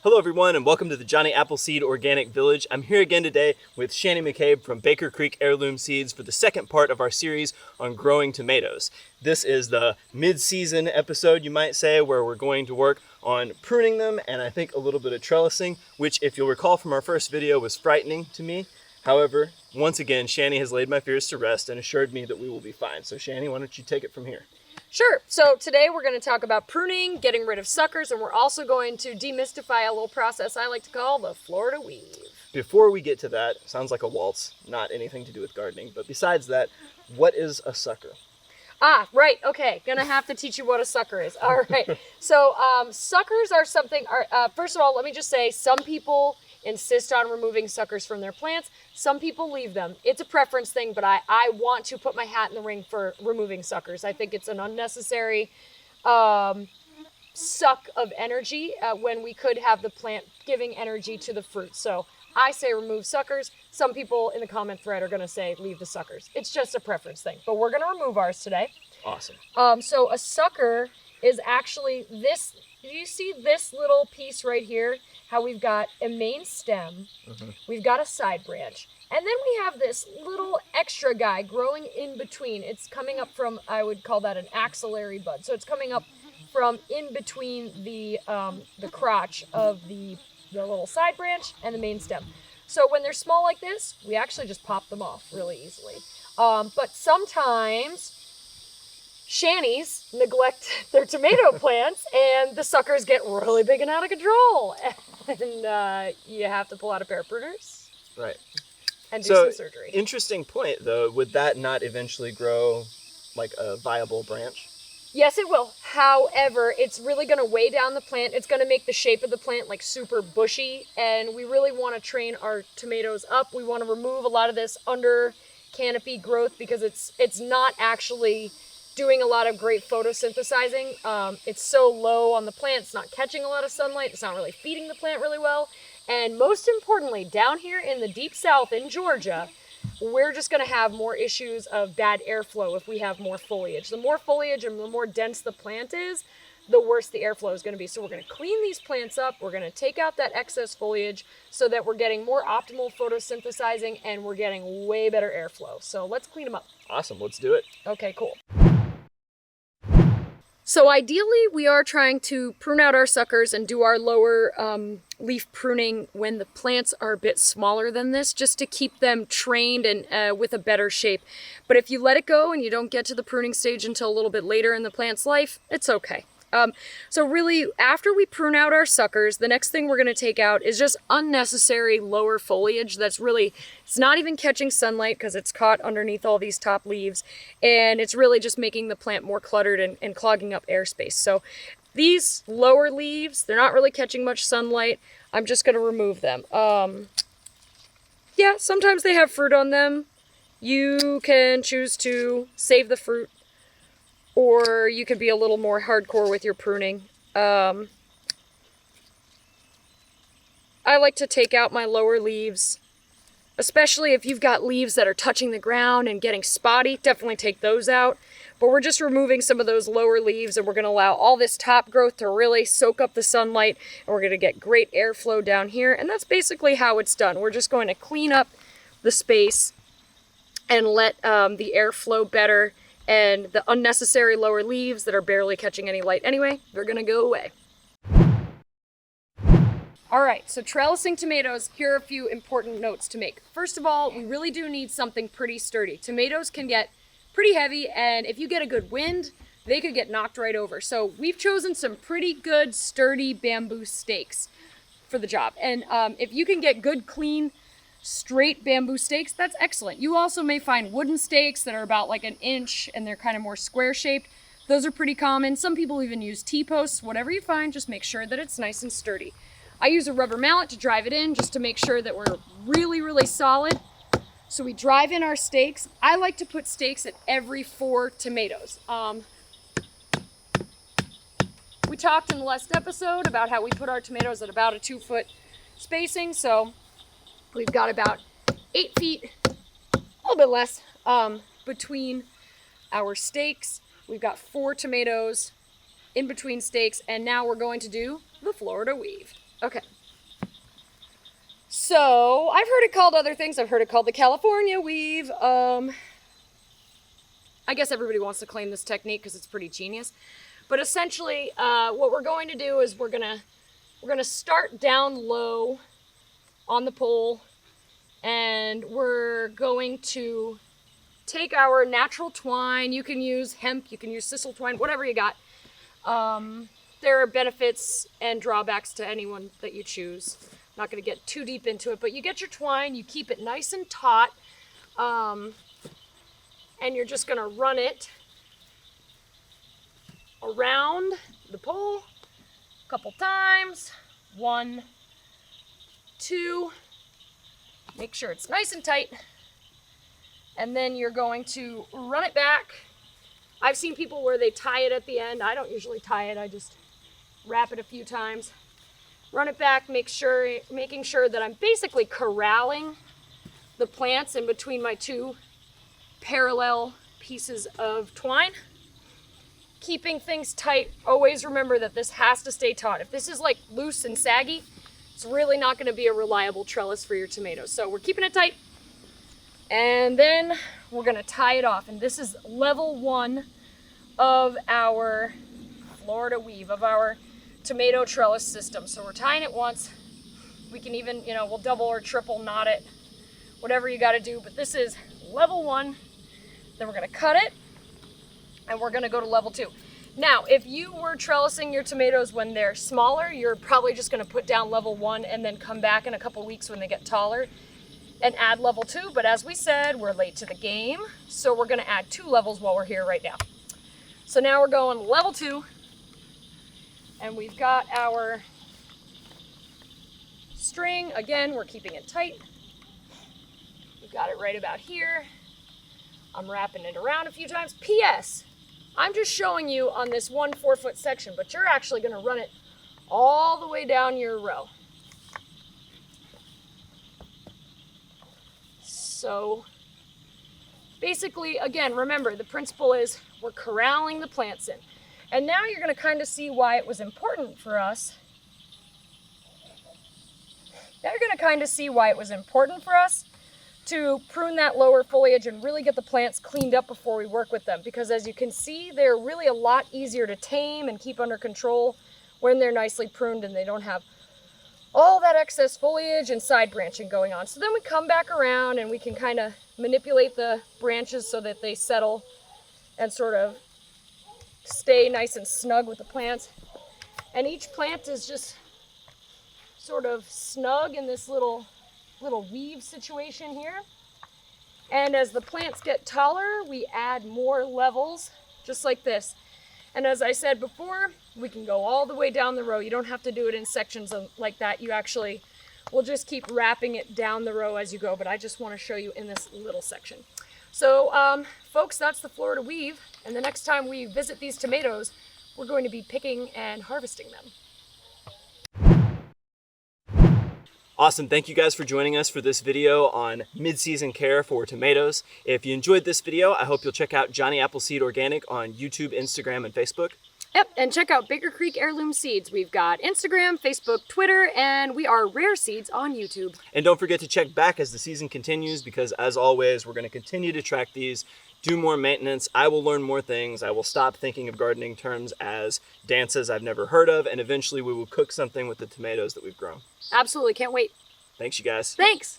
Hello everyone and welcome to the Johnny Appleseed Organic Village. I'm here again today with Shannie McCabe from Creek Heirloom Seeds for the second part of our series on growing tomatoes. This is the mid-season episode, you might say, where we're going to work on pruning them and I think a little bit of trellising, which if you'll recall from our first video was frightening to me. However, once again, Shannie has laid my fears to rest and assured me that we will be fine. So Shannie, why don't you take it from here? Sure. So today we're going to talk about pruning, getting rid of suckers, and we're also going to demystify a little process I like to call the Florida weave. Before we get to that, sounds like a waltz, not anything to do with gardening, but besides that, what is a sucker? Ah, right. Okay. Gonna have to teach you what a sucker is. All right. So suckers are something, first of all, let me just say, some people insist on removing suckers from their plants. Some people leave them. It's a preference thing, but I want to put my hat in the ring for removing suckers. I think it's an unnecessary suck of energy when we could have the plant giving energy to the fruit. So I say remove suckers. Some people in the comment thread are going to say leave the suckers. It's just a preference thing, but we're going to remove ours today. Awesome. So a sucker is actually this. Do you see this little piece right here? How we've got a main stem, we've got a side branch, and then we have this little extra guy growing in between. It's coming up from, I would call that an axillary bud. So it's coming up from in between the crotch of the little side branch and the main stem. So when they're small like this, we actually just pop them off really easily. But sometimes Shannies neglect their tomato plants and the suckers get really big and out of control. And you have to pull out a pair of pruners. Right. And do some surgery. Interesting point though, would that not eventually grow like a viable branch? Yes, it will. However, it's really going to weigh down the plant. It's going to make the shape of the plant like super bushy. And we really want to train our tomatoes up. We want to remove a lot of this under canopy growth because it's not actually doing a lot of great photosynthesizing. It's so low on the plant, it's not catching a lot of sunlight, it's not really feeding the plant really well. And most importantly, down here in the deep south in Georgia, we're just gonna have more issues of bad airflow if we have more foliage. The more foliage and the more dense the plant is, the worse the airflow is gonna be. So we're gonna clean these plants up, we're gonna take out that excess foliage so that we're getting more optimal photosynthesizing and we're getting way better airflow. So let's clean them up. Awesome, let's do it. Okay, cool. So ideally, we are trying to prune out our suckers and do our lower leaf pruning when the plants are a bit smaller than this, just to keep them trained and with a better shape. But if you let it go and you don't get to the pruning stage until a little bit later in the plant's life, it's okay. So really, after we prune out our suckers, the next thing we're going to take out is just unnecessary lower foliage that's really, it's not even catching sunlight because it's caught underneath all these top leaves, and it's really just making the plant more cluttered and clogging up airspace. So these lower leaves, they're not really catching much sunlight. I'm just going to remove them. Yeah, sometimes they have fruit on them. You can choose to save the fruit, or you could be a little more hardcore with your pruning. I like to take out my lower leaves, especially if you've got leaves that are touching the ground and getting spotty, definitely take those out. But we're just removing some of those lower leaves and we're gonna allow all this top growth to really soak up the sunlight, and we're gonna get great airflow down here. And that's basically how it's done. We're just going to clean up the space and let the air flow better. And the unnecessary lower leaves that are barely catching any light anyway, they're gonna go away. All right, so trellising tomatoes, here are a few important notes to make. First of all, we really do need something pretty sturdy. Tomatoes can get pretty heavy, and if you get a good wind, they could get knocked right over. So we've chosen some pretty good, sturdy bamboo stakes for the job. And if you can get good, clean, straight bamboo stakes, that's excellent. You also may find wooden stakes that are about like an inch and they're kind of more square shaped. Those are pretty common. Some people even use T-posts. Whatever you find, just make sure that it's nice and sturdy. I use a rubber mallet to drive it in just to make sure that we're really, really solid. So we drive in our stakes. I like to put stakes at every 4 tomatoes. We talked in the last episode about how we put our tomatoes at about a 2-foot spacing. So we've got about 8 feet, a little bit less, between our stakes. We've got 4 tomatoes in between stakes, and now we're going to do the Florida weave. Okay, So I've heard it called other things. I've heard it called the California weave. I guess everybody wants to claim this technique because it's pretty genius. But essentially, what we're going to do is we're gonna start down low on the pole, and we're going to take our natural twine. You can use hemp, you can use sisal twine, whatever you got. There are benefits and drawbacks to any one that you choose. I'm not going to get too deep into it, but you get your twine, you keep it nice and taut, and you're just going to run it around the pole a couple times. 1, 2, make sure it's nice and tight, and then you're going to run it back. I've seen people where they tie it at the end. I don't usually tie it, I just wrap it a few times, run it back, making sure that I'm basically corralling the plants in between my two parallel pieces of twine. Keeping things tight. Always remember that this has to stay taut. If this is like loose and saggy, it's really not going to be a reliable trellis for your tomatoes. So we're keeping it tight, and then we're going to tie it off. And this is level 1 of our Florida weave, of our tomato trellis system. So we're tying it once. We can even, we'll double or triple knot it, whatever you got to do. But this is level 1. Then we're going to cut it, and we're going to go to level 2. Now, if you were trellising your tomatoes when they're smaller, you're probably just going to put down level 1 and then come back in a couple weeks when they get taller and add level 2. But as we said, we're late to the game, so we're going to add 2 levels while we're here right now. So now we're going level 2, and we've got our string. Again, we're keeping it tight. We've got it right about here. I'm wrapping it around a few times. P.S. I'm just showing you on this 1 4-foot section, but you're actually going to run it all the way down your row. So basically, again, remember, the principle is we're corralling the plants in. And now you're going to kind of see why it was important for us. Now you're going to kind of see why it was important for us to prune that lower foliage and really get the plants cleaned up before we work with them. Because as you can see, they're really a lot easier to tame and keep under control when they're nicely pruned and they don't have all that excess foliage and side branching going on. So then we come back around and we can kind of manipulate the branches so that they settle and sort of stay nice and snug with the plants. And each plant is just sort of snug in this little weave situation here. And as the plants get taller, we add more levels, just like this. And as I said before, we can go all the way down the row. You don't have to do it in sections like that. You actually will just keep wrapping it down the row as you go, but I just want to show you in this little section. So, folks, that's the Florida weave. And the next time we visit these tomatoes, we're going to be picking and harvesting them. Awesome. Thank you guys for joining us for this video on mid-season care for tomatoes. If you enjoyed this video, I hope you'll check out Johnny Appleseed Organic on YouTube, Instagram, and Facebook. Yep, and check out Creek Heirloom Seeds. We've got Instagram, Facebook, Twitter, and we are Rare Seeds on YouTube. And don't forget to check back as the season continues, because as always, we're going to continue to track these, do more maintenance. I will learn more things. I will stop thinking of gardening terms as dances I've never heard of, and eventually we will cook something with the tomatoes that we've grown. Absolutely, can't wait. Thanks, you guys. Thanks.